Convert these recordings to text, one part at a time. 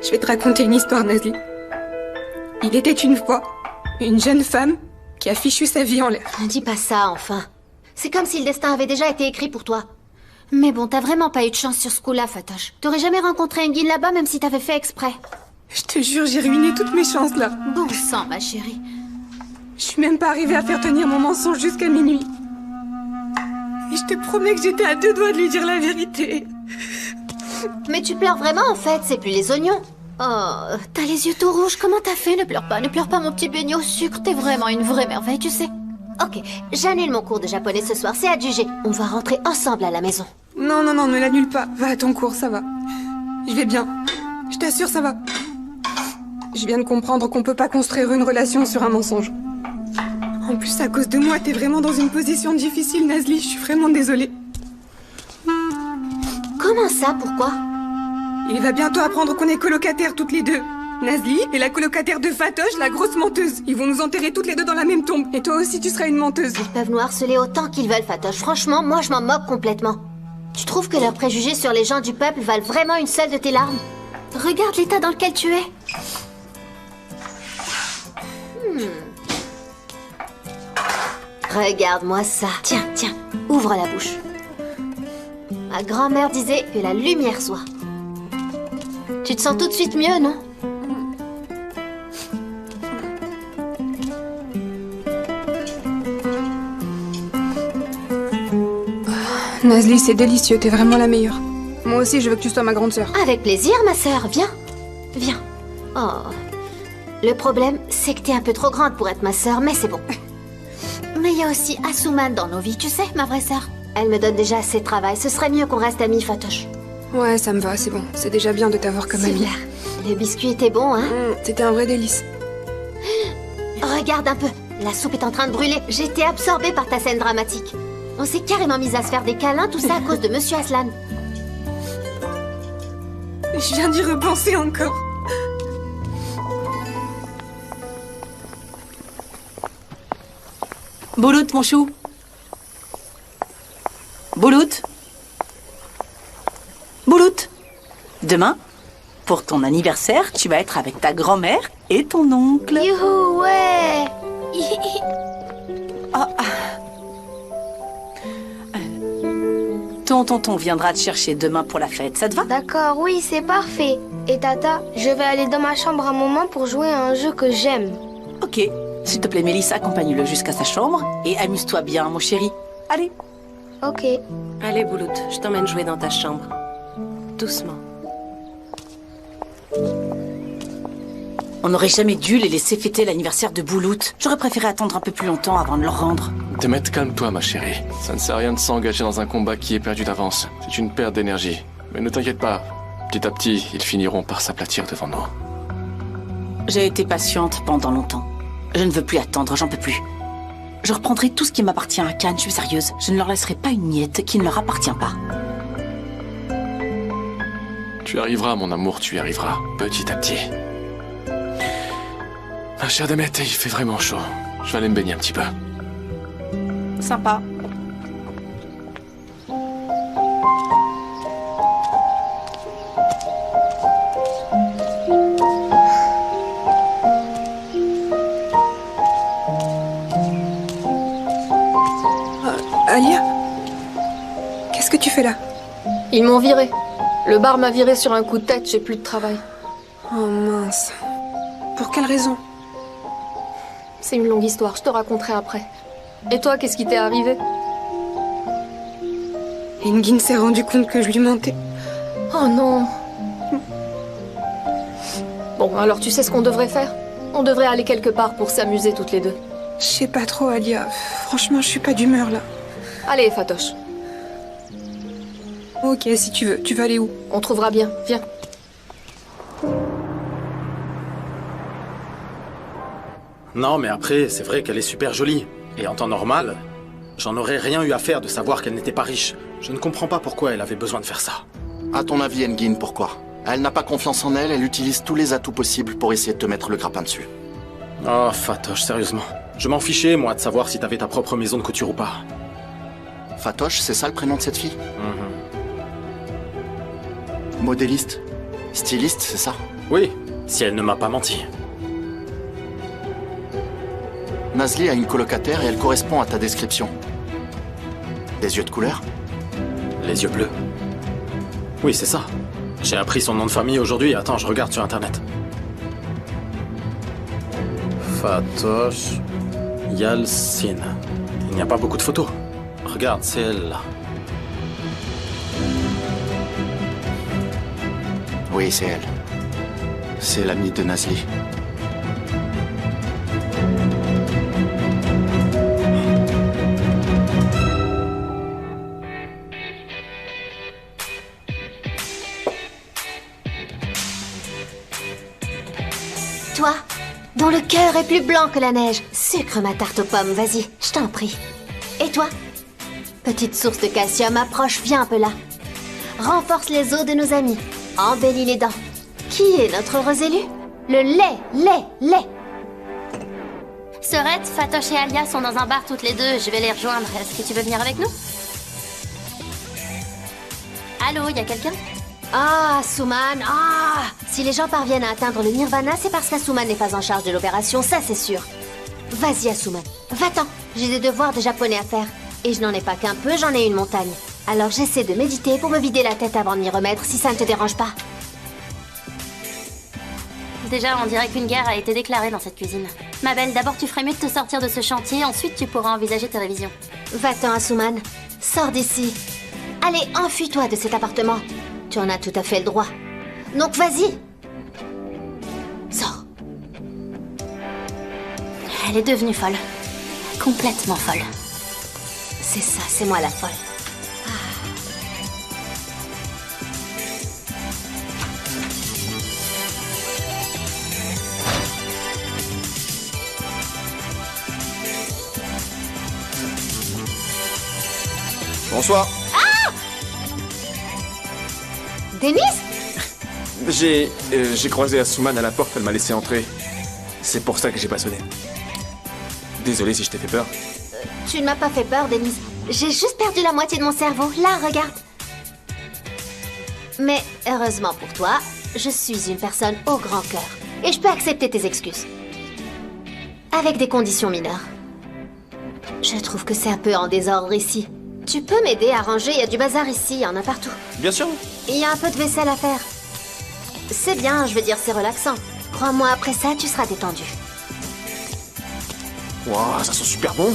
Je vais te raconter une histoire, Nazli. Il était une fois une jeune femme qui a fichu sa vie en l'air. Ne dis pas ça, enfin. C'est comme si le destin avait déjà été écrit pour toi. Mais bon, t'as vraiment pas eu de chance sur ce coup-là, Fatoche. T'aurais jamais rencontré Engin là-bas, même si t'avais fait exprès. Je te jure, j'ai ruiné toutes mes chances, là. Bon sang, ma chérie. Je suis même pas arrivée à faire tenir mon mensonge jusqu'à minuit. Et je te promets que j'étais à 2 doigts de lui dire la vérité. Mais tu pleures vraiment, en fait, c'est plus les oignons. Oh, t'as les yeux tout rouges, comment t'as fait? Ne pleure pas, mon petit beignet au sucre. T'es vraiment une vraie merveille, tu sais. Ok, j'annule mon cours de japonais ce soir, c'est adjugé. On va rentrer ensemble à la maison. Non, ne l'annule pas. Va à ton cours, ça va. Je vais bien. Je t'assure, ça va. Je viens de comprendre qu'on peut pas construire une relation sur un mensonge. En plus, à cause de moi, t'es vraiment dans une position difficile, Nazli. Je suis vraiment désolée. Comment ça, pourquoi? Il va bientôt apprendre qu'on est colocataires toutes les deux. Nazli est la colocataire de Fatoche, la grosse menteuse. Ils vont nous enterrer toutes les deux dans la même tombe. Et toi aussi, tu seras une menteuse. Ils peuvent nous harceler autant qu'ils veulent, Fatoche. Franchement, moi, je m'en moque complètement. Tu trouves que leurs préjugés sur les gens du peuple valent vraiment une seule de tes larmes? Regarde l'état dans lequel tu es. Regarde-moi ça. Tiens, ouvre la bouche. Ma grand-mère disait que la lumière soit. Tu te sens tout de suite mieux, non? Nazli, c'est délicieux, t'es vraiment la meilleure. Moi aussi, je veux que tu sois ma grande sœur. Avec plaisir, ma sœur, viens. Viens. Oh. Le problème, c'est que t'es un peu trop grande pour être ma sœur, mais c'est bon. Mais il y a aussi Asuman dans nos vies, tu sais, ma vraie sœur. Elle me donne déjà assez de travail, ce serait mieux qu'on reste amis, Fatoche. Ouais, ça me va, c'est bon. C'est déjà bien de t'avoir comme amie. Super. Le biscuit était bon, hein? C'était un vrai délice. Regarde un peu, la soupe est en train de brûler. J'ai été absorbée par ta scène dramatique. On s'est carrément mis à se faire des câlins, tout ça à cause de Monsieur Aslan. Je viens d'y repenser encore. Boulout, mon chou. Boulout. Boulout. Demain, pour ton anniversaire, tu vas être avec ta grand-mère et ton oncle. Youhou, ouais. Ton tonton viendra te chercher demain pour la fête, ça te va? D'accord, oui, c'est parfait. Et Tata, je vais aller dans ma chambre un moment pour jouer à un jeu que j'aime. Ok. S'il te plaît, Mélissa, accompagne-le jusqu'à sa chambre et amuse-toi bien, mon chéri. Allez. Ok. Allez, Boulout, je t'emmène jouer dans ta chambre. Doucement. On n'aurait jamais dû les laisser fêter l'anniversaire de Boulout. J'aurais préféré attendre un peu plus longtemps avant de leur rendre. Demet, calme-toi, ma chérie. Ça ne sert à rien de s'engager dans un combat qui est perdu d'avance. C'est une perte d'énergie. Mais ne t'inquiète pas. Petit à petit, ils finiront par s'aplatir devant nous. J'ai été patiente pendant longtemps. Je ne veux plus attendre, j'en peux plus. Je reprendrai tout ce qui m'appartient à Cannes, je suis sérieuse. Je ne leur laisserai pas une miette qui ne leur appartient pas. Tu arriveras, mon amour, tu y arriveras. Petit à petit. Ma chère Demet, il fait vraiment chaud. Je vais aller me baigner un petit peu. Sympa. Alia? Qu'est-ce que tu fais là? Ils m'ont viré. Le bar m'a viré sur un coup de tête, j'ai plus de travail. Oh mince. Pour quelle raison? C'est une longue histoire, je te raconterai après. Et toi, qu'est-ce qui t'est arrivé? Engin s'est rendu compte que je lui mentais. Oh non. Bon, alors tu sais ce qu'on devrait faire? On devrait aller quelque part pour s'amuser toutes les deux. Je sais pas trop, Alia. Franchement, je suis pas d'humeur là. Allez, Fatoche. Ok, si tu veux. Tu veux aller où? On trouvera bien, viens. Non, mais après, c'est vrai qu'elle est super jolie. Et en temps normal, j'en aurais rien eu à faire de savoir qu'elle n'était pas riche. Je ne comprends pas pourquoi elle avait besoin de faire ça. À ton avis, Engin, pourquoi? Elle n'a pas confiance en elle, elle utilise tous les atouts possibles pour essayer de te mettre le grappin dessus. Oh, Fatoche, sérieusement. Je m'en fichais, moi, de savoir si t'avais ta propre maison de couture ou pas. Fatoche, c'est ça le prénom de cette fille? Modéliste. Styliste, c'est ça? Oui, si elle ne m'a pas menti. Nazli a une colocataire et elle correspond à ta description. Des yeux de couleur? Les yeux bleus. Oui, c'est ça. J'ai appris son nom de famille aujourd'hui. Attends, je regarde sur Internet. Fatosh Yalcin. Il n'y a pas beaucoup de photos. Regarde, c'est elle, là. Oui, c'est elle. C'est l'amie de Nazli. Toi, dont le cœur est plus blanc que la neige, sucre ma tarte aux pommes, vas-y, je t'en prie. Et toi? Petite source de calcium, approche, viens un peu là. Renforce les os de nos amis, embellis les dents. Qui est notre heureux élu? Le lait. Sorette, Fatosh et Alia sont dans un bar toutes les deux, je vais les rejoindre. Est-ce que tu veux venir avec nous? Allô, y a quelqu'un? Ah, Asuman, ah! Si les gens parviennent à atteindre le nirvana, c'est parce qu'Asuman n'est pas en charge de l'opération, ça c'est sûr. Vas-y, Asuman, va-t'en. J'ai des devoirs de japonais à faire. Et je n'en ai pas qu'un peu, j'en ai une montagne. Alors j'essaie de méditer pour me vider la tête avant de m'y remettre, si ça ne te dérange pas. Déjà, on dirait qu'une guerre a été déclarée dans cette cuisine. Ma belle, d'abord tu ferais mieux de te sortir de ce chantier, ensuite tu pourras envisager tes révisions. Va-t'en, Asuman. Sors d'ici. Allez, enfuis-toi de cet appartement. Tu en as tout à fait le droit. Donc vas-y. Sors. Elle est devenue folle. Complètement folle. C'est ça, c'est moi la folle. Bonsoir. Denis? J'ai croisé Asuman à la porte, elle m'a laissé entrer. C'est pour ça que j'ai pas sonné. Désolé si je t'ai fait peur. Tu ne m'as pas fait peur, Denis. J'ai juste perdu la moitié de mon cerveau. Là, regarde. Mais heureusement pour toi, je suis une personne au grand cœur. Et je peux accepter tes excuses. Avec des conditions mineures. Je trouve que c'est un peu en désordre ici. Tu peux m'aider à ranger, il y a du bazar ici, il y en a partout. Bien sûr. Il y a un peu de vaisselle à faire. C'est bien, je veux dire, c'est relaxant. Crois-moi, après ça, tu seras détendu. Waouh, ça sent super bon.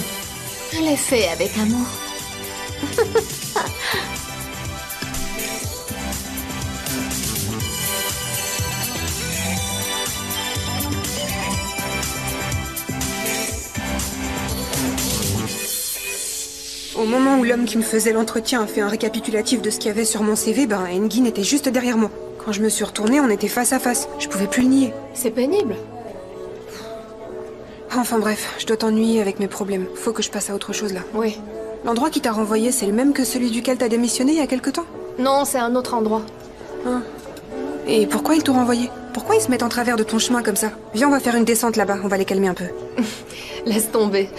Je l'ai fait avec amour. Au moment où l'homme qui me faisait l'entretien a fait un récapitulatif de ce qu'il y avait sur mon CV, ben Engin était juste derrière moi. Quand je me suis retournée, on était face à face. Je pouvais plus le nier. C'est pénible. Enfin bref, je dois t'ennuyer avec mes problèmes. Faut que je passe à autre chose là. Oui. L'endroit qui t'a renvoyé, c'est le même que celui duquel t'as démissionné il y a quelque temps? Non, c'est un autre endroit. Ah. Et pourquoi ils t'ont renvoyé? Pourquoi ils se mettent en travers de ton chemin comme ça? Viens, on va faire une descente là-bas, on va les calmer un peu. Laisse tomber.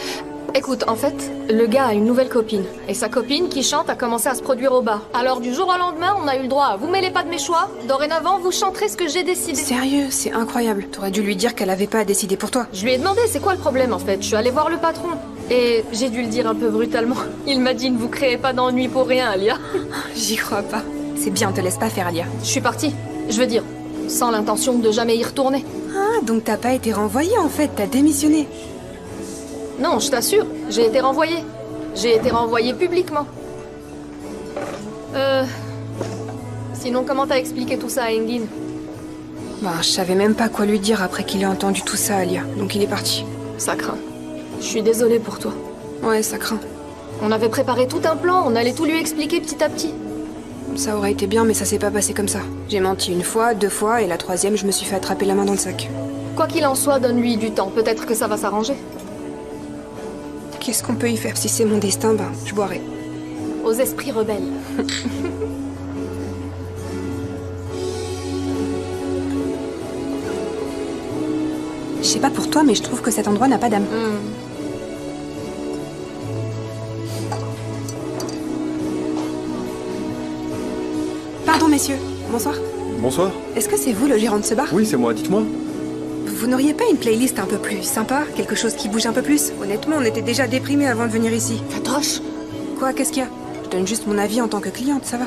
Écoute, en fait, le gars a une nouvelle copine. Et sa copine qui chante a commencé à se produire au bar. Alors du jour au lendemain, on a eu le droit à vous mêlez pas de mes choix. Dorénavant, vous chanterez ce que j'ai décidé. Sérieux, c'est incroyable. T'aurais dû lui dire qu'elle avait pas à décider pour toi. Je lui ai demandé c'est quoi le problème en fait. Je suis allée voir le patron. Et j'ai dû le dire un peu brutalement. Il m'a dit ne vous créez pas d'ennui pour rien, Alia. J'y crois pas. C'est bien, te laisse pas faire, Alia. Je suis partie. Je veux dire, sans l'intention de jamais y retourner. Ah, donc t'as pas été renvoyée en fait, t'as démissionné. Non, je t'assure, j'ai été renvoyée. J'ai été renvoyée publiquement. Sinon, comment t'as expliqué tout ça à Engin? Bah, je savais même pas quoi lui dire après qu'il ait entendu tout ça, Alia. Donc il est parti. Ça craint. Je suis désolée pour toi. Ouais, ça craint. On avait préparé tout un plan, on allait tout lui expliquer petit à petit. Ça aurait été bien, mais ça s'est pas passé comme ça. J'ai menti une fois, deux fois, et la troisième, je me suis fait attraper la main dans le sac. Quoi qu'il en soit, donne-lui du temps. Peut-être que ça va s'arranger. Qu'est-ce qu'on peut y faire? Si c'est mon destin, ben, je boirai. Aux esprits rebelles. Je sais pas pour toi, mais je trouve que cet endroit n'a pas d'âme. Pardon, messieurs. Bonsoir. Bonsoir. Est-ce que c'est vous le gérant de ce bar? Oui, c'est moi, dites-moi. Vous n'auriez pas une playlist un peu plus sympa? Quelque chose qui bouge un peu plus? Honnêtement, on était déjà déprimés avant de venir ici. Fatoche! Quoi, qu'est-ce qu'il y a? Je donne juste mon avis en tant que cliente, ça va.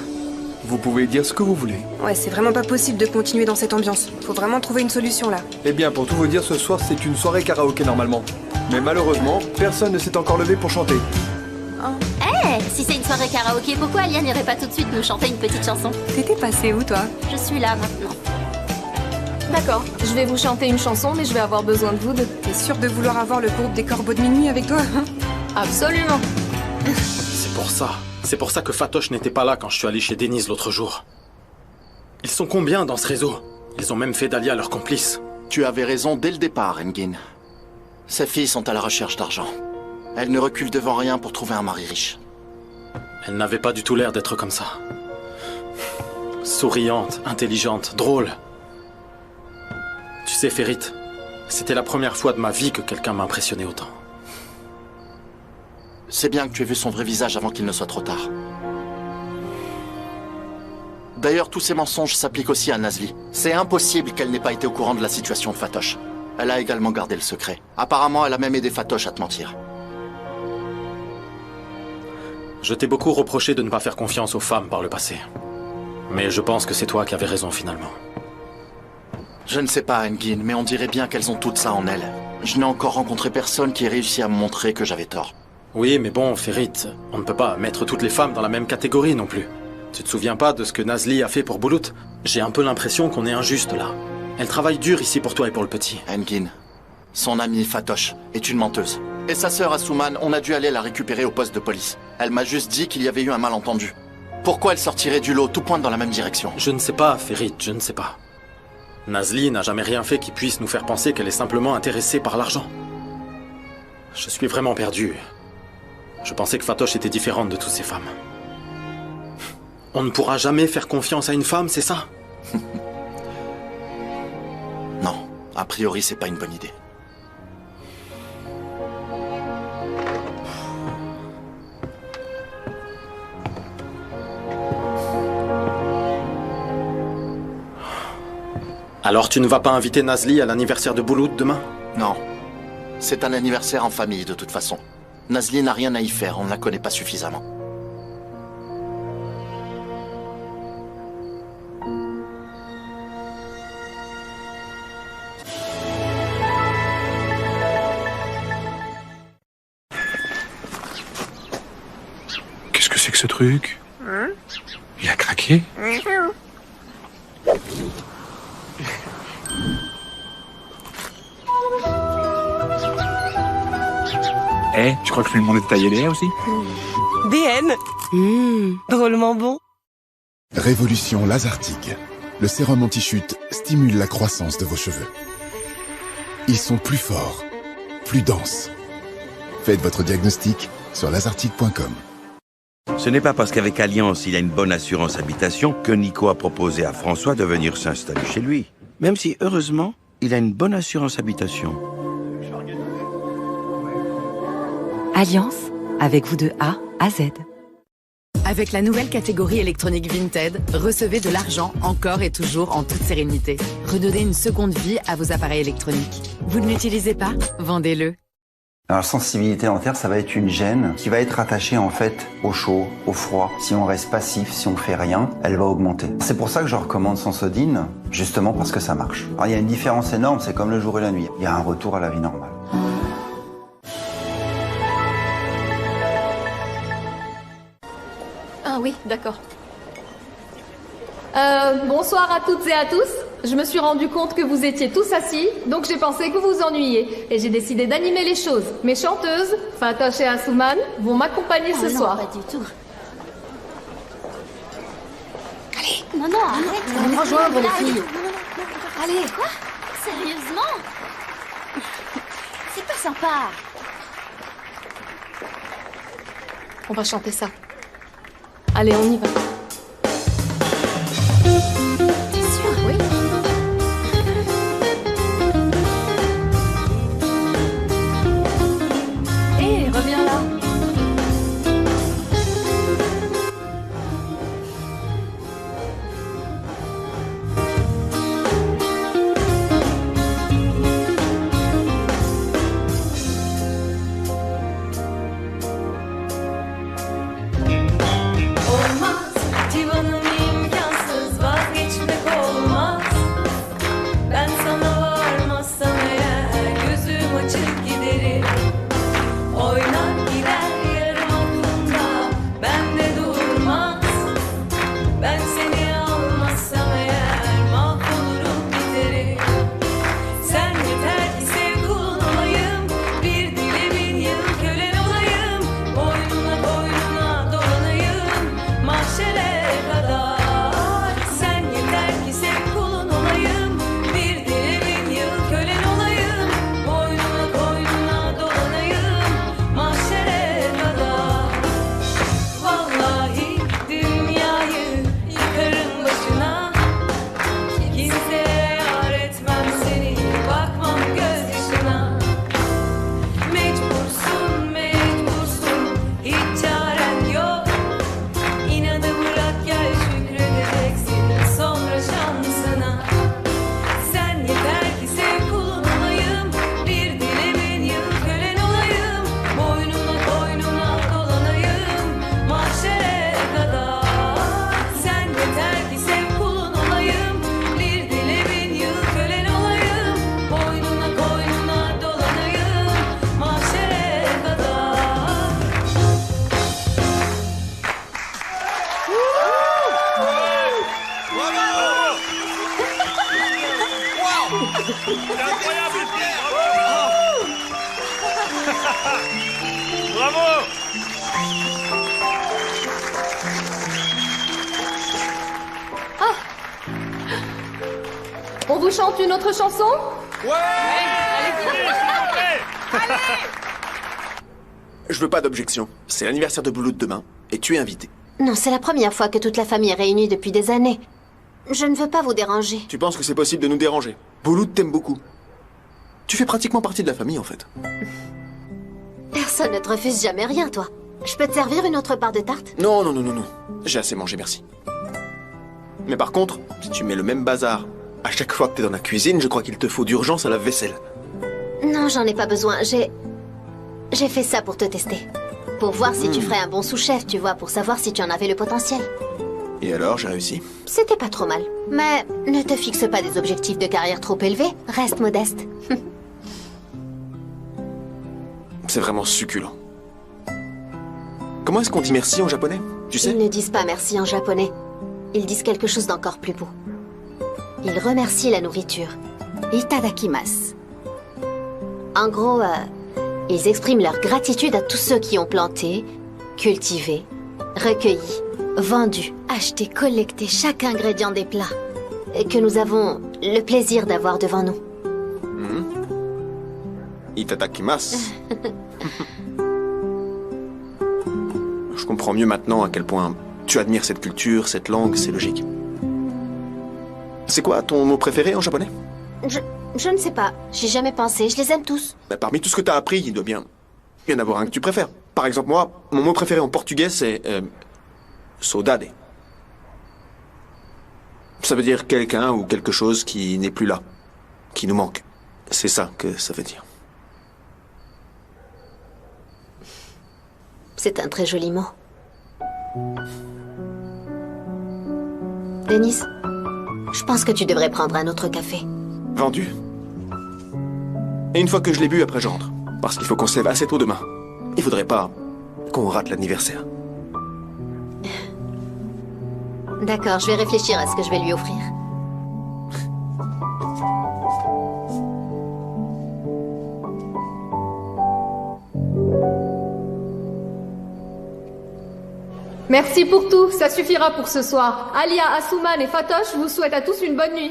Vous pouvez dire ce que vous voulez. Ouais, c'est vraiment pas possible de continuer dans cette ambiance. Faut vraiment trouver une solution là. Eh bien, pour tout vous dire, ce soir, c'est une soirée karaoké normalement. Mais malheureusement, personne ne s'est encore levé pour chanter. Eh, si c'est une soirée karaoké, pourquoi Alia n'irait pas tout de suite nous chanter une petite chanson? T'étais passé où, toi? Je suis là maintenant. D'accord, je vais vous chanter une chanson, mais je vais avoir besoin de vous deux. T'es sûr de vouloir avoir le groupe des corbeaux de minuit avec toi, hein? Absolument. C'est pour ça. C'est pour ça que Fatoche n'était pas là quand je suis allé chez Denise l'autre jour. Ils sont combien dans ce réseau? Ils ont même fait d'Alia leur complice. Tu avais raison dès le départ, Engin. Ces filles sont à la recherche d'argent. Elles ne reculent devant rien pour trouver un mari riche. Elle n'avait pas du tout l'air d'être comme ça. Souriante, intelligente, drôle. Tu sais, Ferit, c'était la première fois de ma vie que quelqu'un m'a impressionné autant. C'est bien que tu aies vu son vrai visage avant qu'il ne soit trop tard. D'ailleurs, tous ces mensonges s'appliquent aussi à Nazli. C'est impossible qu'elle n'ait pas été au courant de la situation de Fatoche. Elle a également gardé le secret. Apparemment, elle a même aidé Fatoche à te mentir. Je t'ai beaucoup reproché de ne pas faire confiance aux femmes par le passé. Mais je pense que c'est toi qui avais raison finalement. Je ne sais pas, Engin, mais on dirait bien qu'elles ont toutes ça en elles. Je n'ai encore rencontré personne qui ait réussi à me montrer que j'avais tort. Oui, mais bon, Ferit, on ne peut pas mettre toutes les femmes dans la même catégorie non plus. Tu te souviens pas de ce que Nazli a fait pour Boulout? J'ai un peu l'impression qu'on est injuste là. Elle travaille dur ici pour toi et pour le petit. Engin, son amie Fatoche est une menteuse. Et sa sœur Asuman, on a dû aller la récupérer au poste de police. Elle m'a juste dit qu'il y avait eu un malentendu. Pourquoi elle sortirait du lot? Tout pointe dans la même direction. Je ne sais pas, Ferit, je ne sais pas. Nazli n'a jamais rien fait qui puisse nous faire penser qu'elle est simplement intéressée par l'argent. Je suis vraiment perdu. Je pensais que Fatoche était différente de toutes ces femmes. On ne pourra jamais faire confiance à une femme, c'est ça? Non, a priori c'est pas une bonne idée. Alors tu ne vas pas inviter Nazli à l'anniversaire de Boulout demain? Non. C'est un anniversaire en famille de toute façon. Nazli n'a rien à y faire, on ne la connaît pas suffisamment. Qu'est-ce que c'est que ce truc? Il a craqué? Eh, tu crois que je lui ai demandé de tailler les haies aussi? BN. Drôlement bon. Révolution Lazartique. Le sérum anti-chute stimule la croissance de vos cheveux. Ils sont plus forts, plus denses. Faites votre diagnostic sur lazartique.com. Ce n'est pas parce qu'avec Alliance, il a une bonne assurance habitation que Nico a proposé à François de venir s'installer chez lui. Même si, heureusement, il a une bonne assurance habitation. Alliance, avec vous de A à Z. Avec la nouvelle catégorie électronique Vinted, recevez de l'argent encore et toujours en toute sérénité. Redonnez une seconde vie à vos appareils électroniques. Vous ne l'utilisez pas? Vendez-le. Alors, sensibilité dentaire, ça va être une gêne qui va être attachée en fait au chaud, au froid. Si on reste passif, si on fait rien, elle va augmenter. C'est pour ça que je recommande Sensodyne, justement parce que ça marche. Alors, il y a une différence énorme, c'est comme le jour et la nuit. Il y a un retour à la vie normale. Ah oui, d'accord. Bonsoir à toutes et à tous. Je me suis rendu compte que vous étiez tous assis, donc j'ai pensé que vous vous ennuyiez. Et j'ai décidé d'animer les choses. Mes chanteuses, Fatoche et Asuman, vont m'accompagner ce soir. Non, pas du tout. Allez, non, arrête. On va me rejoindre, les filles. Allez, quoi? Sérieusement? C'est pas sympa. On va chanter ça. Allez, on y va. T'es sûre? Oui. Hé, reviens là. C'est incroyable, Lucie. Bravo. Bravo. On vous chante une autre chanson? Ouais. Allez. Je veux pas d'objection. C'est l'anniversaire de Bouloud demain, et tu es invité. Non, c'est la première fois que toute la famille est réunie depuis des années. Je ne veux pas vous déranger. Tu penses que c'est possible de nous déranger? Bouloud t'aime beaucoup. Tu fais pratiquement partie de la famille, en fait. Personne ne te refuse jamais rien, toi. Je peux te servir une autre part de tarte? Non, non, non, non, non. J'ai assez mangé, merci. Mais par contre, si tu mets le même bazar à chaque fois que t'es dans la cuisine, je crois qu'il te faut d'urgence à la vaisselle. Non, j'en ai pas besoin. J'ai fait ça pour te tester. Pour voir si tu ferais un bon sous-chef, tu vois, pour savoir si tu en avais le potentiel. Et alors, j'ai réussi? C'était pas trop mal. Mais ne te fixe pas des objectifs de carrière trop élevés. Reste modeste. C'est vraiment succulent. Comment est-ce qu'on dit merci en japonais? Tu sais? Ils ne disent pas merci en japonais. Ils disent quelque chose d'encore plus beau. Ils remercient la nourriture. Itadakimasu. En gros, ils expriment leur gratitude à tous ceux qui ont planté, cultivé, recueilli, vendu, acheté, collecté chaque ingrédient des plats et que nous avons le plaisir d'avoir devant nous. Itadakimasu. Je comprends mieux maintenant à quel point tu admires cette culture, cette langue, c'est logique. C'est quoi ton mot préféré en japonais? Je ne sais pas, j'ai jamais pensé, je les aime tous. Bah, parmi tout ce que t'as appris, il doit bien y en avoir un que tu préfères. Par exemple, moi, mon mot préféré en portugais, c'est saudade. Ça veut dire quelqu'un ou quelque chose qui n'est plus là, qui nous manque. C'est ça que ça veut dire. C'est un très joli mot. Denis, je pense que tu devrais prendre un autre café. Vendu. Et une fois que je l'ai bu, après je rentre. Parce qu'il faut qu'on se lève assez tôt demain. Il faudrait pas qu'on rate l'anniversaire. D'accord, je vais réfléchir à ce que je vais lui offrir. Merci pour tout, ça suffira pour ce soir. Alia, Asuman et Fatosh vous souhaitent à tous une bonne nuit.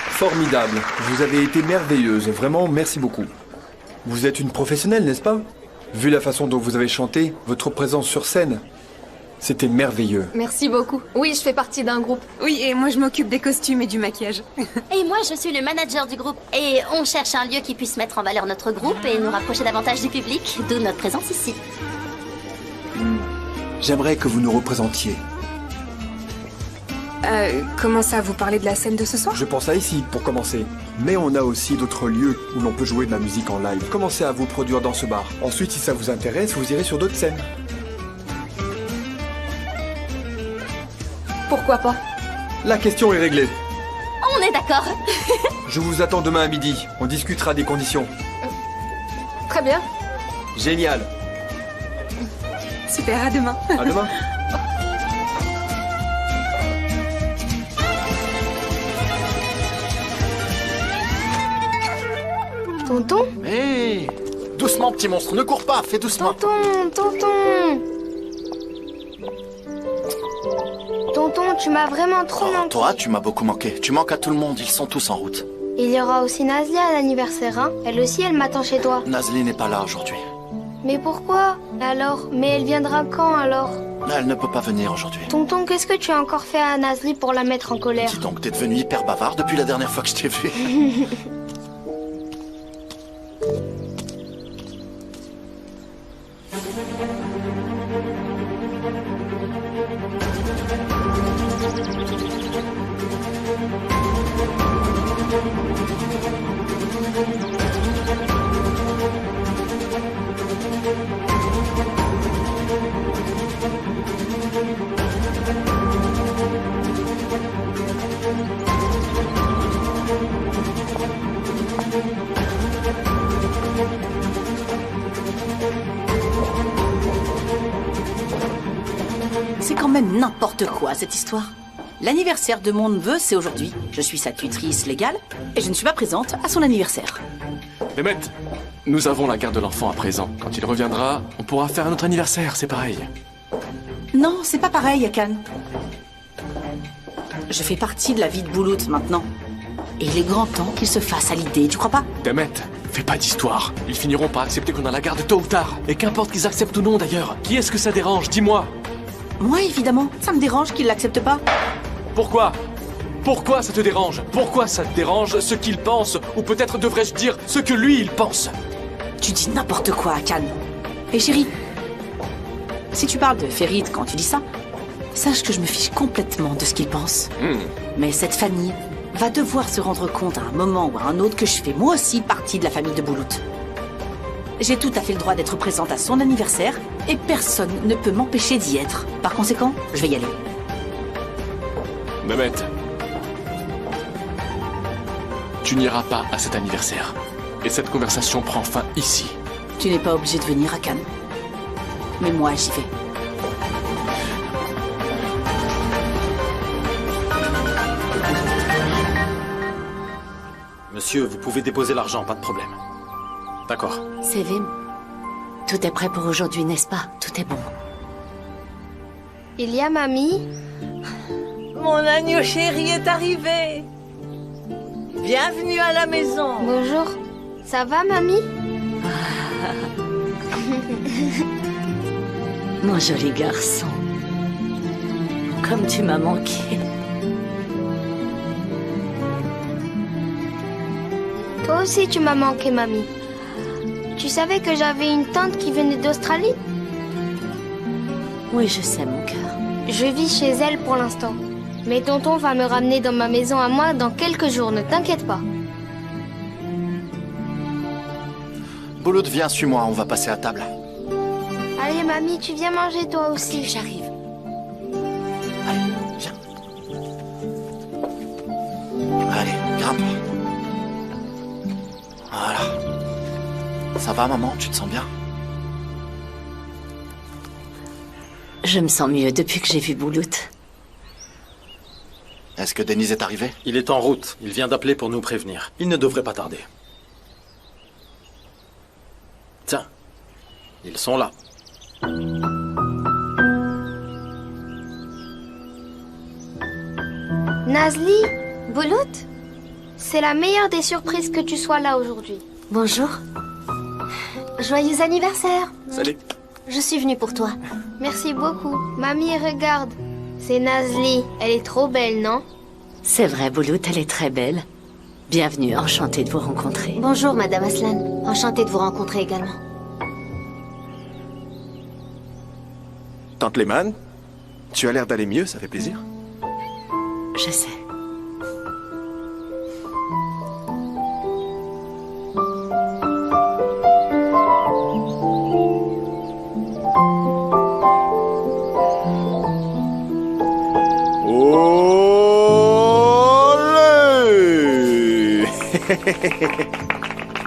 Formidable, vous avez été merveilleuse, vraiment merci beaucoup. Vous êtes une professionnelle, n'est-ce pas? Vu la façon dont vous avez chanté, votre présence sur scène, c'était merveilleux. Merci beaucoup. Oui, je fais partie d'un groupe. Oui, et moi je m'occupe des costumes et du maquillage. Et moi, je suis le manager du groupe. Et on cherche un lieu qui puisse mettre en valeur notre groupe et nous rapprocher davantage du public, d'où notre présence ici. J'aimerais que vous nous représentiez. Comment ça, vous parlez de la scène de ce soir? Je pense à ici, pour commencer. Mais on a aussi d'autres lieux où l'on peut jouer de la musique en live. Commencez à vous produire dans ce bar. Ensuite, si ça vous intéresse, vous irez sur d'autres scènes. Pourquoi pas? La question est réglée. On est d'accord. Je vous attends demain à midi. On discutera des conditions. Très bien. Génial. Super, à demain. À demain. Tonton? Hé doucement, petit monstre, ne cours pas, fais doucement. Tonton! Tonton, tu m'as vraiment trop manqué. Toi, tu m'as beaucoup manqué. Tu manques à tout le monde, ils sont tous en route. Il y aura aussi Nazli à l'anniversaire, hein? Elle aussi, elle m'attend chez toi. Nazli n'est pas là aujourd'hui. Mais pourquoi? Alors? Mais elle viendra quand, alors? Elle ne peut pas venir aujourd'hui. Tonton, qu'est-ce que tu as encore fait à Nazli pour la mettre en colère? Dis donc, t'es devenu hyper bavard depuis la dernière fois que je t'ai vu. même n'importe quoi, cette histoire. L'anniversaire de mon neveu, c'est aujourd'hui. Je suis sa tutrice légale et je ne suis pas présente à son anniversaire. Mehmet, nous avons la garde de l'enfant à présent. Quand il reviendra, on pourra faire un autre anniversaire, c'est pareil. Non, c'est pas pareil, Akan. Je fais partie de la vie de Boulout maintenant. Et il est grand temps qu'il se fasse à l'idée, tu crois pas? Mehmet, fais pas d'histoire. Ils finiront par accepter qu'on a la garde tôt ou tard. Et qu'importe qu'ils acceptent ou non d'ailleurs. Qui est-ce que ça dérange? Dis-moi. Moi, évidemment. Ça me dérange qu'ils l'acceptent pas. Pourquoi? Pourquoi ça te dérange? Pourquoi ça te dérange ce qu'il pense? Ou peut-être devrais-je dire ce que lui, il pense? Tu dis n'importe quoi, Akan. Et chérie, si tu parles de Ferid quand tu dis ça, sache que je me fiche complètement de ce qu'il pense. Mais cette famille va devoir se rendre compte à un moment ou à un autre que je fais moi aussi partie de la famille de Boulout. J'ai tout à fait le droit d'être présente à son anniversaire et personne ne peut m'empêcher d'y être. Par conséquent, je vais y aller. Mehmet, tu n'iras pas à cet anniversaire. Et cette conversation prend fin ici. Tu n'es pas obligé de venir à Cannes. Mais moi, j'y vais. Monsieur, vous pouvez déposer l'argent, pas de problème. D'accord. Sevim, tout est prêt pour aujourd'hui, n'est-ce pas? Tout est bon. Il y a mamie? Mon agneau chéri est arrivé. Bienvenue à la maison. Bonjour. Ça va, mamie? Mon joli garçon. Comme tu m'as manqué. Toi aussi, tu m'as manqué, mamie. Tu savais que j'avais une tante qui venait d'Australie? Oui, je sais, mon cœur. Je vis chez elle pour l'instant. Mais tonton va me ramener dans ma maison à moi dans quelques jours, ne t'inquiète pas. Boulout, viens, suis-moi, on va passer à table. Allez, mamie, tu viens manger toi aussi. Okay, j'arrive. Allez, viens. Allez, grimpe. Voilà. Ça va, maman? Tu te sens bien? Je me sens mieux depuis que j'ai vu Boulout. Est-ce que Denise est arrivé? Il est en route. Il vient d'appeler pour nous prévenir. Il ne devrait pas tarder. Tiens, ils sont là. Nazli, Boulout? C'est la meilleure des surprises que tu sois là aujourd'hui. Bonjour. Joyeux anniversaire. Salut. Je suis venue pour toi. Merci beaucoup. Mamie, regarde. C'est Nazli. Elle est trop belle, non? C'est vrai, Boulout, elle est très belle. Bienvenue, enchantée de vous rencontrer. Bonjour, Madame Aslan. Enchantée de vous rencontrer également. Tante Lehman, tu as l'air d'aller mieux, ça fait plaisir. Je sais.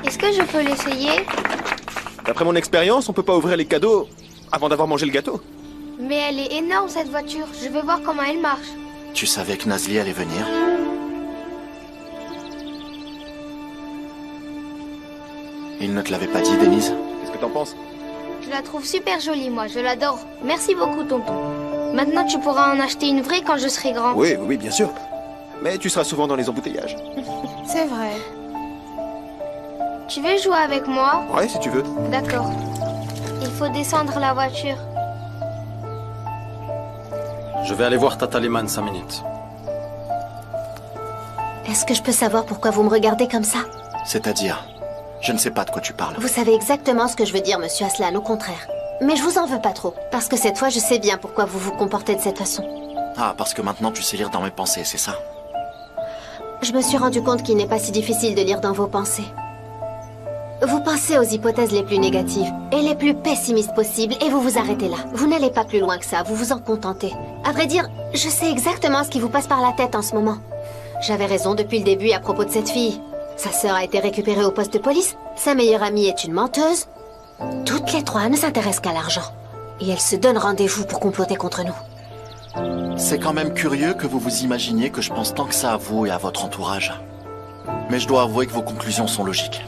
Est-ce que je peux l'essayer? D'après mon expérience, on peut pas ouvrir les cadeaux avant d'avoir mangé le gâteau. Mais elle est énorme, cette voiture. Je veux voir comment elle marche. Tu savais que Nazli allait venir? Il ne te l'avait pas dit, Denise? Qu'est-ce que t'en penses? Je la trouve super jolie, moi. Je l'adore. Merci beaucoup, tonton. Maintenant, tu pourras en acheter une vraie quand je serai grand. Oui, oui, bien sûr. Mais tu seras souvent dans les embouteillages. C'est vrai. Tu veux jouer avec moi? Ouais, si tu veux. D'accord. Il faut descendre la voiture. Je vais aller voir Tata Lehman 5 minutes. Est-ce que je peux savoir pourquoi vous me regardez comme ça? C'est-à-dire? Je ne sais pas de quoi tu parles. Vous savez exactement ce que je veux dire, Monsieur Aslan, au contraire. Mais je vous en veux pas trop, parce que cette fois, je sais bien pourquoi vous vous comportez de cette façon. Ah, parce que maintenant tu sais lire dans mes pensées, c'est ça? Je me suis rendu compte qu'il n'est pas si difficile de lire dans vos pensées. Vous pensez aux hypothèses les plus négatives et les plus pessimistes possibles et vous vous arrêtez là. Vous n'allez pas plus loin que ça, vous vous en contentez. À vrai dire, je sais exactement ce qui vous passe par la tête en ce moment. J'avais raison depuis le début à propos de cette fille. Sa sœur a été récupérée au poste de police, sa meilleure amie est une menteuse. Toutes les trois ne s'intéressent qu'à l'argent. Et elles se donnent rendez-vous pour comploter contre nous. C'est quand même curieux que vous vous imaginiez que je pense tant que ça à vous et à votre entourage. Mais je dois avouer que vos conclusions sont logiques.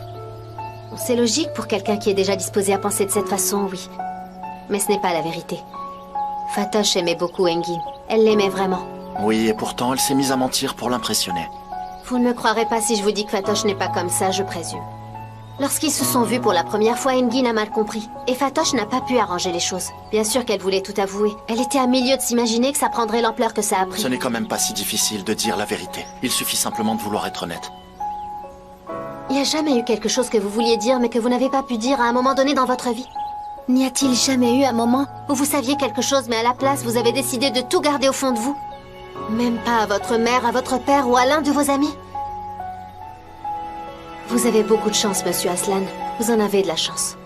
C'est logique pour quelqu'un qui est déjà disposé à penser de cette façon, oui. Mais ce n'est pas la vérité. Fatoche aimait beaucoup Engin. Elle l'aimait vraiment. Oui, et pourtant, elle s'est mise à mentir pour l'impressionner. Vous ne me croirez pas si je vous dis que Fatoche n'est pas comme ça, je présume. Lorsqu'ils se sont vus pour la première fois, Engin a mal compris. Et Fatoche n'a pas pu arranger les choses. Bien sûr qu'elle voulait tout avouer. Elle était à milieu de s'imaginer que ça prendrait l'ampleur que ça a pris. Ce n'est quand même pas si difficile de dire la vérité. Il suffit simplement de vouloir être honnête. Il n'y a jamais eu quelque chose que vous vouliez dire mais que vous n'avez pas pu dire à un moment donné dans votre vie? N'y a-t-il jamais eu un moment où vous saviez quelque chose mais à la place vous avez décidé de tout garder au fond de vous? Même pas à votre mère, à votre père ou à l'un de vos amis? Vous avez beaucoup de chance, monsieur Aslan. Vous en avez de la chance.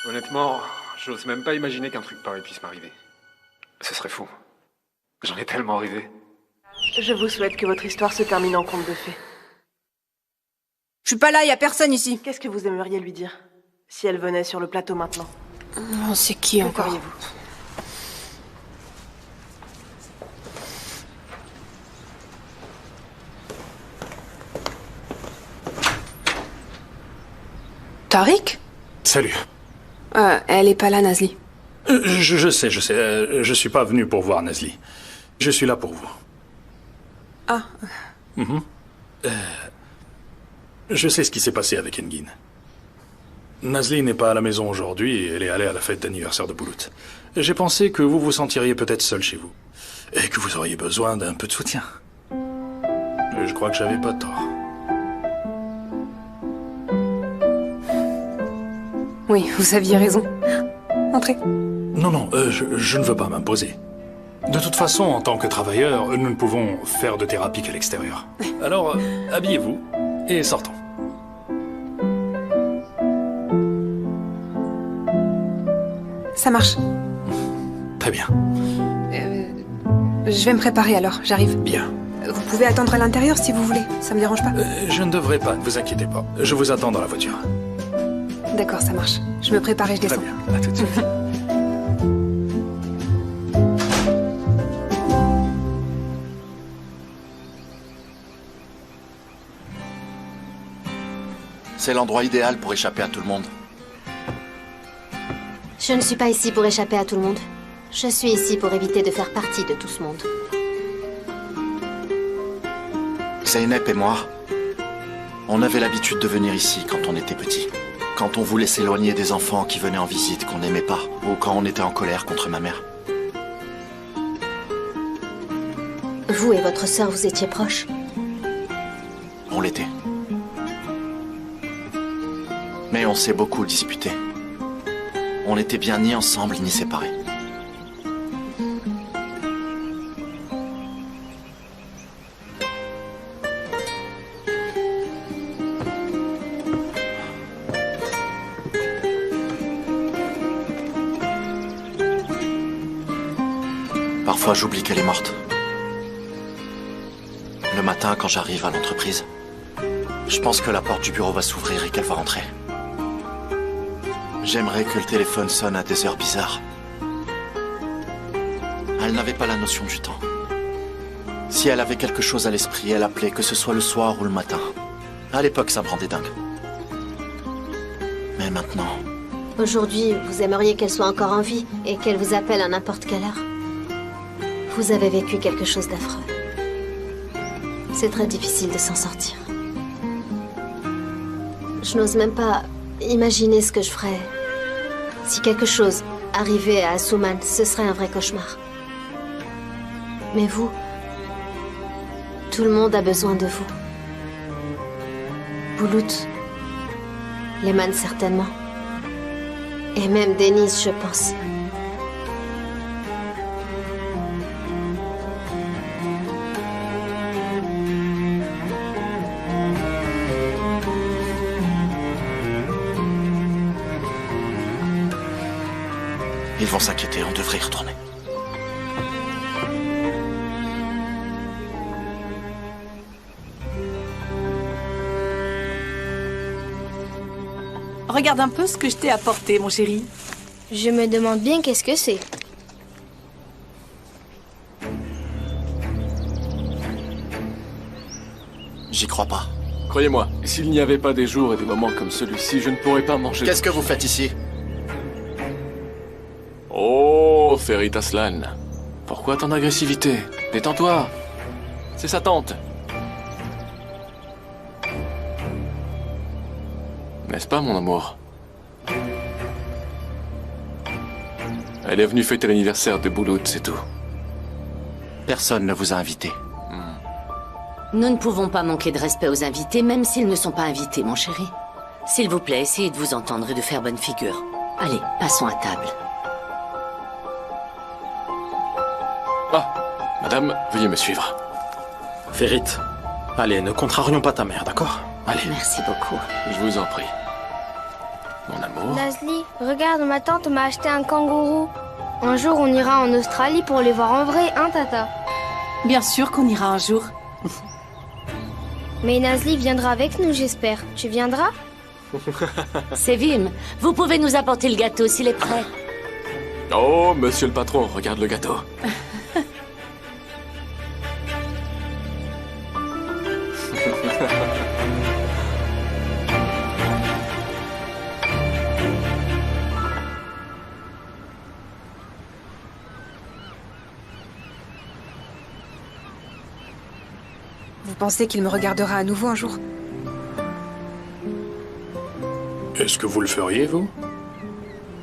Honnêtement, j'ose même pas imaginer qu'un truc pareil puisse m'arriver. Ce serait fou. J'en ai tellement rêvé. Je vous souhaite que votre histoire se termine en conte de fées. Je suis pas là, y a personne ici. Qu'est-ce que vous aimeriez lui dire? Si elle venait sur le plateau maintenant. Oh, c'est qui encore? Que feriez-vous? Tariq? Salut. Elle est pas là, Nazli. Je sais. Je suis pas venu pour voir Nazli. Je suis là pour vous. Ah. Je sais ce qui s'est passé avec Engin. Nazli n'est pas à la maison aujourd'hui et elle est allée à la fête d'anniversaire de Bulut. J'ai pensé que vous vous sentiriez peut-être seul chez vous. Et que vous auriez besoin d'un peu de soutien. Et je crois que j'avais pas tort. Oui, vous aviez raison. Entrez. Non, je ne veux pas m'imposer. De toute façon, en tant que travailleurs, nous ne pouvons faire de thérapie qu'à l'extérieur. Alors, habillez-vous et sortons. Ça marche. Très bien. Je vais me préparer alors, j'arrive. Bien. Vous pouvez attendre à l'intérieur si vous voulez, ça me dérange pas. Je ne devrais pas, ne vous inquiétez pas. Je vous attends dans la voiture. D'accord, ça marche. Je me prépare et je descends. Très bien, à tout de suite. C'est l'endroit idéal pour échapper à tout le monde. Je ne suis pas ici pour échapper à tout le monde. Je suis ici pour éviter de faire partie de tout ce monde. Zeynep et moi, on avait l'habitude de venir ici quand on était petit. Quand on voulait s'éloigner des enfants qui venaient en visite qu'on n'aimait pas, ou quand on était en colère contre ma mère. Vous et votre sœur, vous étiez proches? On l'était. Mais on s'est beaucoup disputé. On n'était bien ni ensemble ni séparés. Parfois, j'oublie qu'elle est morte. Le matin, quand j'arrive à l'entreprise, je pense que la porte du bureau va s'ouvrir et qu'elle va rentrer. J'aimerais que le téléphone sonne à des heures bizarres. Elle n'avait pas la notion du temps. Si elle avait quelque chose à l'esprit, elle appelait, que ce soit le soir ou le matin. À l'époque, ça me rendait dingue. Mais maintenant... Aujourd'hui, vous aimeriez qu'elle soit encore en vie et qu'elle vous appelle à n'importe quelle heure. Vous avez vécu quelque chose d'affreux. C'est très difficile de s'en sortir. Je n'ose même pas imaginer ce que je ferais. Si quelque chose arrivait à Asuman, ce serait un vrai cauchemar. Mais vous, tout le monde a besoin de vous. Bulut, Leman certainement. Et même Denise, je pense. Ils vont s'inquiéter, on devrait y retourner. regarde un peu ce que je t'ai apporté, mon chéri. Je me demande bien qu'est-ce que c'est. J'y crois pas. Croyez-moi, s'il n'y avait pas des jours et des moments comme celui-ci, je ne pourrais pas manger... Qu'est-ce que vous faites ici? Oh, Ferit Aslan. Pourquoi tant d'agressivité? Détends-toi. C'est sa tante. N'est-ce pas, mon amour? Elle est venue fêter l'anniversaire de Boulout, c'est tout. Personne ne vous a invité. Nous ne pouvons pas manquer de respect aux invités, même s'ils ne sont pas invités, mon chéri. S'il vous plaît, essayez de vous entendre et de faire bonne figure. Allez, passons à table. Ah, madame, veuillez me suivre. Ferit, allez, ne contrarions pas ta mère, d'accord? Allez. Merci beaucoup. Je vous en prie. Mon amour. Nazli, regarde, ma tante m'a acheté un kangourou. Un jour, on ira en Australie pour les voir en vrai, hein, Tata? Bien sûr qu'on ira un jour. Mais Nazli viendra avec nous, j'espère. Tu viendras? Sévim, vous pouvez nous apporter le gâteau s'il est prêt. Oh, monsieur le patron, regarde le gâteau. Vous pensez qu'il me regardera à nouveau un jour? Est-ce que vous le feriez, vous?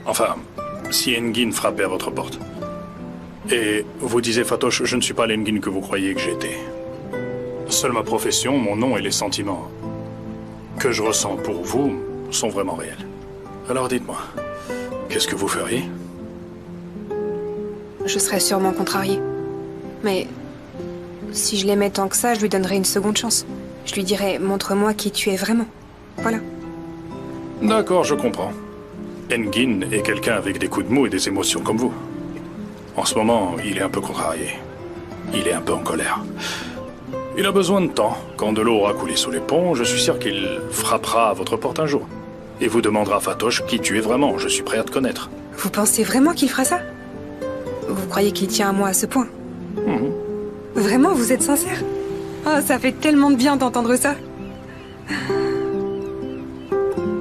Enfin, si Engin frappait à votre porte. Et vous disiez, Fatoche, je ne suis pas l'Engin que vous croyez que j'étais. Seule ma profession, mon nom et les sentiments que je ressens pour vous sont vraiment réels. Alors dites-moi, qu'est-ce que vous feriez? Je serais sûrement contrariée. Mais si je l'aimais tant que ça, je lui donnerais une seconde chance. Je lui dirais, montre-moi qui tu es vraiment. Voilà. D'accord, je comprends. Engin est quelqu'un avec des coups de mou et des émotions comme vous. En ce moment, il est un peu contrarié. Il est un peu en colère. Il a besoin de temps. Quand de l'eau aura coulé sous les ponts, je suis sûr qu'il frappera à votre porte un jour. Et vous demandera, Fatoche, qui tu es vraiment. Je suis prêt à te connaître. Vous pensez vraiment qu'il fera ça? Vous croyez qu'il tient à moi à ce point? Vraiment, vous êtes sincère? Oh, ça fait tellement de bien d'entendre ça.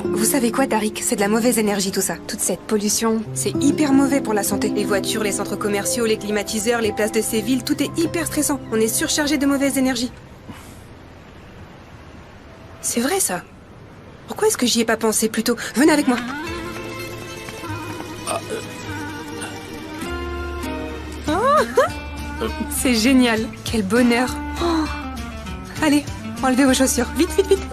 Vous savez quoi, Tariq? C'est de la mauvaise énergie, tout ça. Toute cette pollution, c'est hyper mauvais pour la santé. Les voitures, les centres commerciaux, les climatiseurs, les places de ces villes, tout est hyper stressant. On est surchargé de mauvaise énergie. C'est vrai, ça. Pourquoi est-ce que j'y ai pas pensé plus tôt? Venez avec moi. C'est génial. Quel bonheur. Oh. Allez, enlevez vos chaussures. Vite, vite, vite.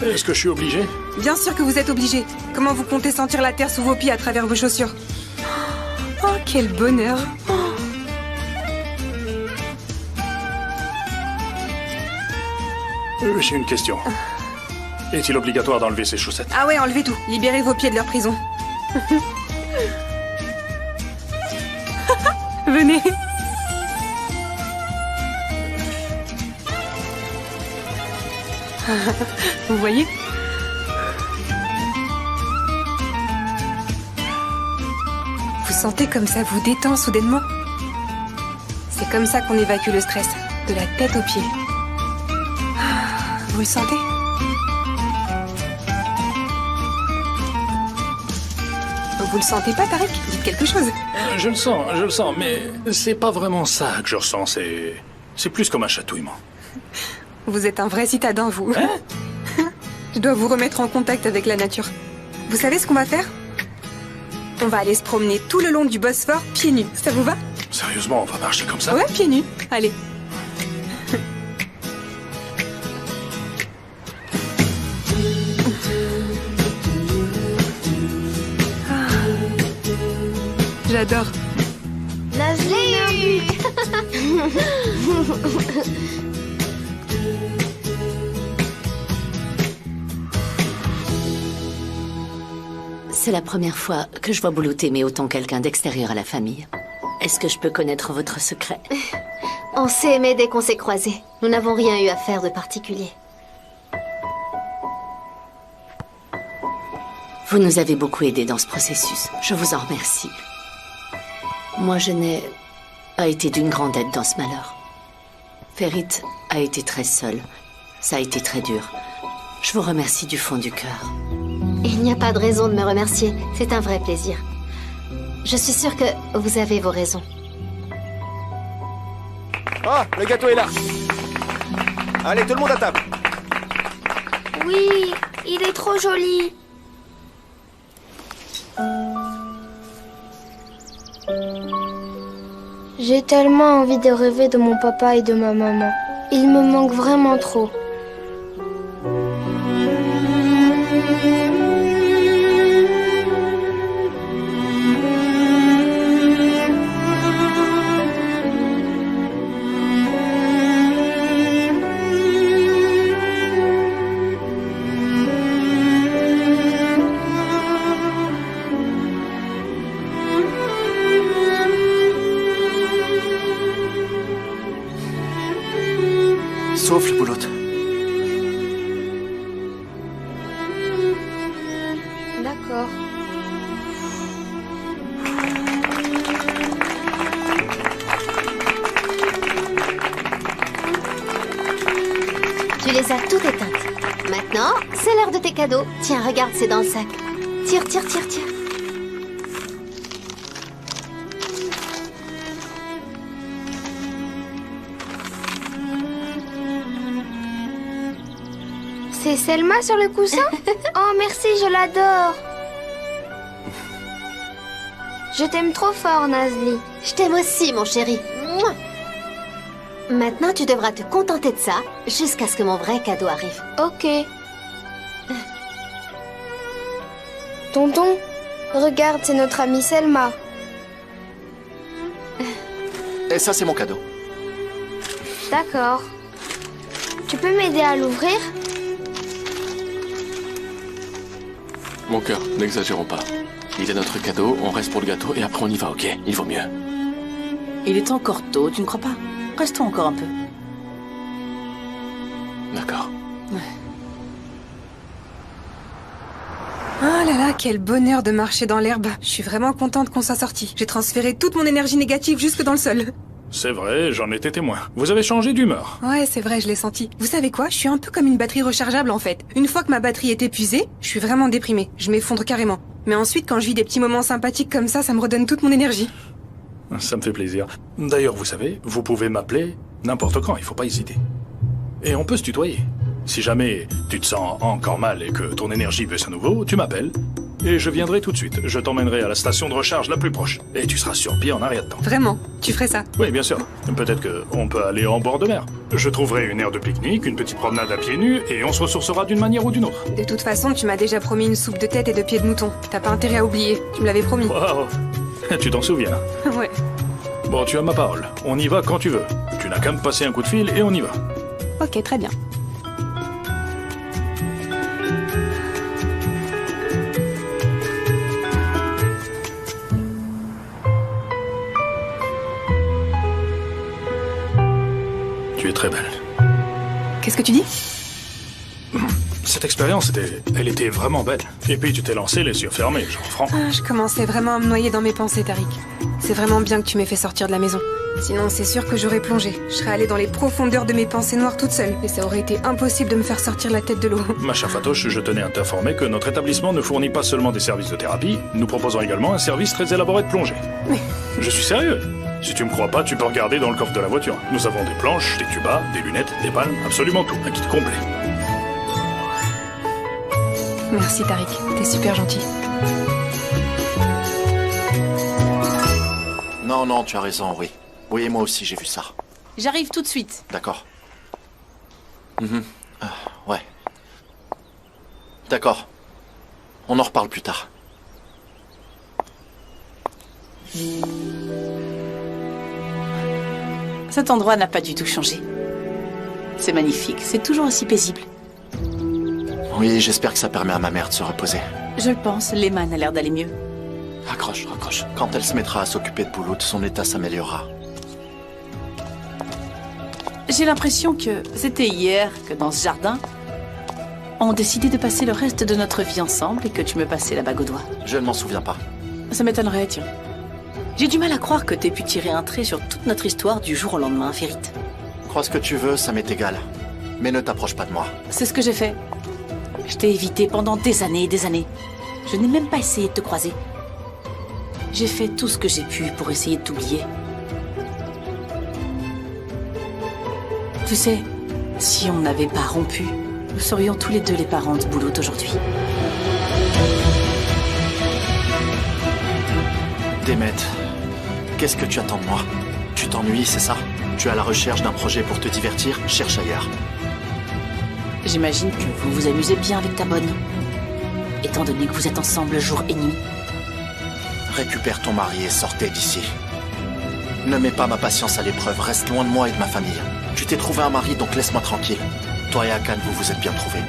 Est-ce que je suis obligé? Bien sûr que vous êtes obligé. Comment vous comptez sentir la terre sous vos pieds à travers vos chaussures? Oh, quel bonheur. J'ai une question. Est-il obligatoire d'enlever ses chaussettes? Ah ouais, enlevez tout. Libérez vos pieds de leur prison. Venez. Vous voyez? Vous sentez comme ça vous détend soudainement? C'est comme ça qu'on évacue le stress, de la tête aux pieds. Vous le sentez? Vous le sentez pas, Tariq? Dites quelque chose. Je le sens, mais c'est pas vraiment ça que je ressens, c'est plus comme un chatouillement. Vous êtes un vrai citadin, vous. Je dois vous remettre en contact avec la nature. Vous savez ce qu'on va faire? On va aller se promener tout le long du Bosphore pieds nus. Ça vous va? Sérieusement, on va marcher comme ça? Ouais, pieds nus. Allez. J'adore. Nazli. C'est la première fois que je vois Boulout aimer autant quelqu'un d'extérieur à la famille. Est-ce que je peux connaître votre secret? On s'est aimé dès qu'on s'est croisés. Nous n'avons rien eu à faire de particulier. Vous nous avez beaucoup aidés dans ce processus. Je vous en remercie. Moi, je n'ai pas été d'une grande aide dans ce malheur. Ferit a été très seul. Ça a été très dur. Je vous remercie du fond du cœur. Il n'y a pas de raison de me remercier. C'est un vrai plaisir. Je suis sûre que vous avez vos raisons. Ah, le gâteau est là. Allez, tout le monde à table. Oui, il est trop joli. J'ai tellement envie de rêver de mon papa et de ma maman. Ils me manquent vraiment trop. Souffle, Bouloute. D'accord. Tu les as toutes éteintes. Maintenant, c'est l'heure de tes cadeaux. Tiens, regarde, c'est dans le sac. Tire, tire, tire, tire. C'est Selma sur le coussin? Oh, merci, je l'adore. Je t'aime trop fort, Nazli. Je t'aime aussi, mon chéri. Mouah. Maintenant, tu devras te contenter de ça jusqu'à ce que mon vrai cadeau arrive. Ok. Tonton, regarde, c'est notre amie Selma. Et ça, c'est mon cadeau. D'accord. Tu peux m'aider à l'ouvrir? Mon cœur, n'exagérons pas. Il est notre cadeau, on reste pour le gâteau et après on y va, ok? Il vaut mieux. Il est encore tôt, tu ne crois pas? Restons encore un peu. D'accord. Ah là là, quel bonheur de marcher dans l'herbe. Je suis vraiment contente qu'on soit sortis. J'ai transféré toute mon énergie négative jusque dans le sol. C'est vrai, j'en étais témoin. Vous avez changé d'humeur. Ouais, c'est vrai, je l'ai senti. Vous savez quoi? Je suis un peu comme une batterie rechargeable en fait. Une fois que ma batterie est épuisée, je suis vraiment déprimée. Je m'effondre carrément. Mais ensuite, quand je vis des petits moments sympathiques comme ça me redonne toute mon énergie. Ça me fait plaisir. D'ailleurs, vous savez, vous pouvez m'appeler n'importe quand, il faut pas hésiter. Et on peut se tutoyer. Si jamais tu te sens encore mal et que ton énergie baisse à nouveau, tu m'appelles. Et je viendrai tout de suite. Je t'emmènerai à la station de recharge la plus proche. Et tu seras sur pied en arrière de temps. Vraiment? Tu ferais ça? Oui, bien sûr. Peut-être qu'on peut aller en bord de mer. Je trouverai une aire de pique-nique, une petite promenade à pieds nus, et on se ressourcera d'une manière ou d'une autre. De toute façon, tu m'as déjà promis une soupe de tête et de pieds de mouton. T'as pas intérêt à oublier. Tu me l'avais promis. Wow. Tu t'en souviens? Ouais. Bon, tu as ma parole. On y va quand tu veux. Tu n'as qu'à me passer un coup de fil et on y va. Ok, très bien. Tu es très belle. Qu'est-ce que tu dis? Cette expérience, elle était vraiment belle. Et puis tu t'es lancé les yeux fermés, genre franc. Ah, je commençais vraiment à me noyer dans mes pensées, Tariq. C'est vraiment bien que tu m'aies fait sortir de la maison. Sinon, c'est sûr que j'aurais plongé. Je serais allée dans les profondeurs de mes pensées noires toute seule. Et ça aurait été impossible de me faire sortir la tête de l'eau. Ma chère Fatoche, je tenais à t'informer que notre établissement ne fournit pas seulement des services de thérapie, nous proposons également un service très élaboré de plongée. Mais... Je suis sérieux. Si tu me crois pas, tu peux regarder dans le coffre de la voiture. Nous avons des planches, des tubas, des lunettes, des palmes, absolument tout. Un kit complet. Merci Tariq, t'es super gentil. Non, non, tu as raison, oui. Oui, moi aussi, j'ai vu ça. J'arrive tout de suite. D'accord. Ouais. D'accord. On en reparle plus tard. Cet endroit n'a pas du tout changé. C'est magnifique, c'est toujours aussi paisible. Oui, j'espère que ça permet à ma mère de se reposer. Je le pense, Lehman a l'air d'aller mieux. Raccroche, raccroche. Quand elle se mettra à s'occuper de Bouloute, son état s'améliorera. J'ai l'impression que c'était hier que dans ce jardin, ont décidé de passer le reste de notre vie ensemble et que tu me passais la bague au doigt. Je ne m'en souviens pas. Ça m'étonnerait, tiens. J'ai du mal à croire que t'aies pu tirer un trait sur toute notre histoire du jour au lendemain, Ferit. Crois ce que tu veux, ça m'est égal. Mais ne t'approche pas de moi. C'est ce que j'ai fait. Je t'ai évité pendant des années et des années. Je n'ai même pas essayé de te croiser. J'ai fait tout ce que j'ai pu pour essayer de t'oublier. Tu sais, si on n'avait pas rompu, nous serions tous les deux les parents de Boulout aujourd'hui. Demet, qu'est-ce que tu attends de moi? Tu t'ennuies, c'est ça? Tu es à la recherche d'un projet pour te divertir? Cherche ailleurs. J'imagine que vous vous amusez bien avec ta bonne. Étant donné que vous êtes ensemble jour et nuit. Récupère ton mari et sortez d'ici. Ne mets pas ma patience à l'épreuve, reste loin de moi et de ma famille. Tu t'es trouvé un mari, donc laisse-moi tranquille. Toi et Akan, vous vous êtes bien trouvés.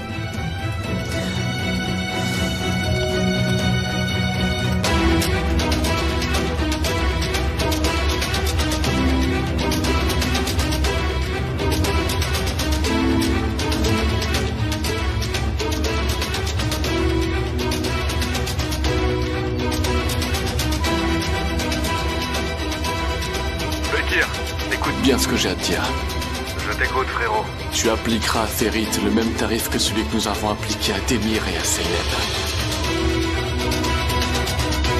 Écoute bien ce que j'ai à te dire. Je t'écoute, frérot. Tu appliqueras à Ferit le même tarif que celui que nous avons appliqué à Demir et à Zeynep.